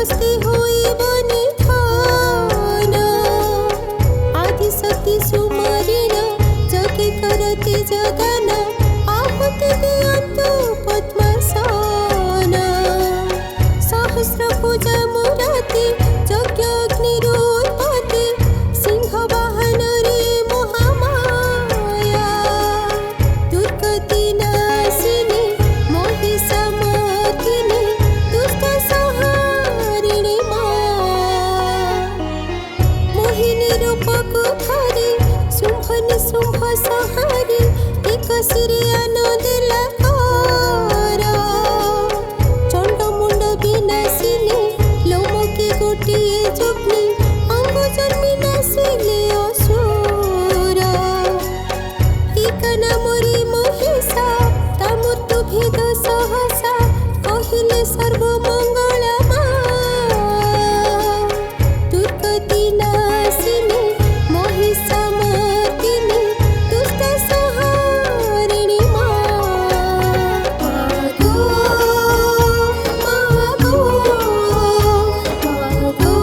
हस्ते होई बने ठान आदि सती सुमरिण जगे करते जगन आहुति दियन्तु पद्मसन सहस्र पूजा मुराति यज्ञ अग्निरुत्पत्ति सिंह वाहन रे महामाया दुर्गति नाशिनी महिषमर्दिनी दुष्ट संहारिणी मोहिनी रूपक धरि शुंभ निशुंभ संहारी एक सिरे आनंदेला चंडमुंड विनाशिनी लोमके गोटिए जोग्नी अंग जन्मी नाशिले असुर एका नामरी महिषा ता मृत्यु भेद सहसा कहिले सर्वमंगला दुर्गति नाशिनी महिषमर्दिनी दुष्ट संहारिणी मागो मागो मागो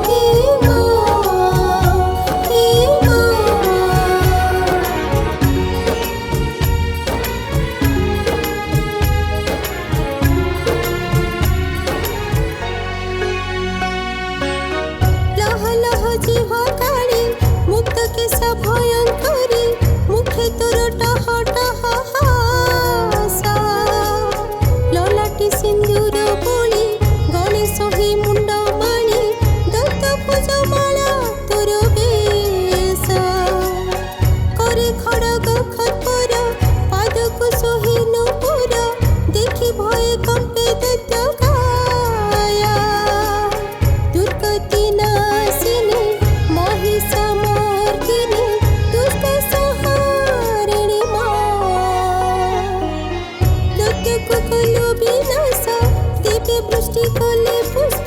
हे लह लह जीव काली मुक्त केश भयंकरी मुखे तोर टह टह हासा ललाटी सिंदूर बोली गणेश हे मुंड माणी दत्त भुज माला तोर बेश करे खड़ग खपर पादक सोहे नूपुर देखि भय कंपे दैत्य काया दुर्गति नाशिनी महिषमर्दिनी दुष्ट संहारिणी दैत्यको कलु विनाश देवे वृष्टि कले पुष्प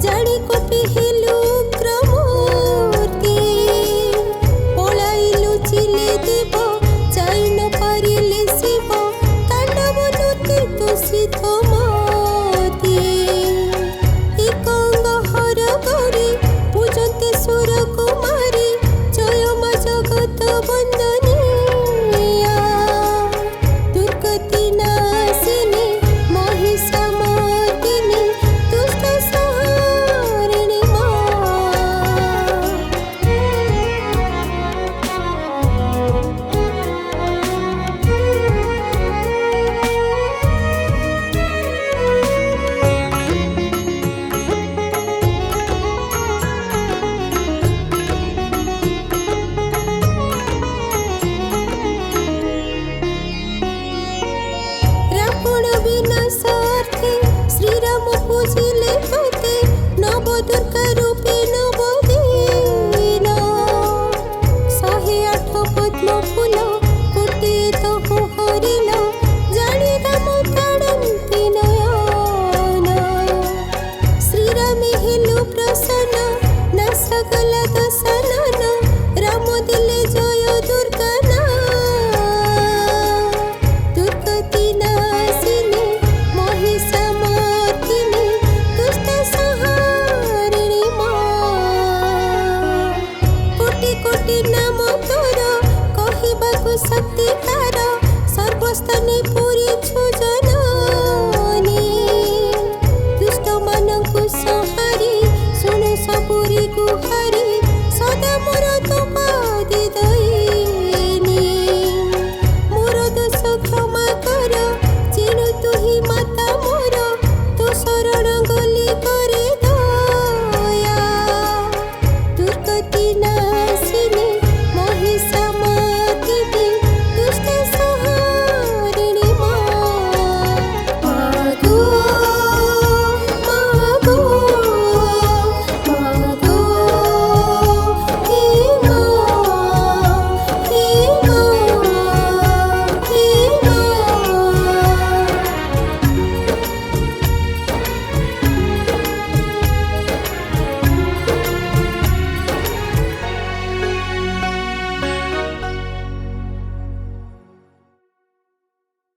जाड़ी कोपी हेलु उग्रमूर्ति पलाइलु चिले देव जाई न पारिले शिव तांडव नृत्य दूषित मति एक अंग हर गौरी पूजन्ते सुर कुमारी जय मा जगत वन्दनीया दुर्गति नाशिनी महिषमर्दिनी दुष्ट संहारिणी रावण विनाशार्थे श्रीराम पूजिले पते नव दुर्गा रूपे नवदीन 108 पद्म फूल कोटि तहु हरिण जानी राम ताड़न्ति नयन श्रीरामे हेलु प्रसन्न नाश गला दशा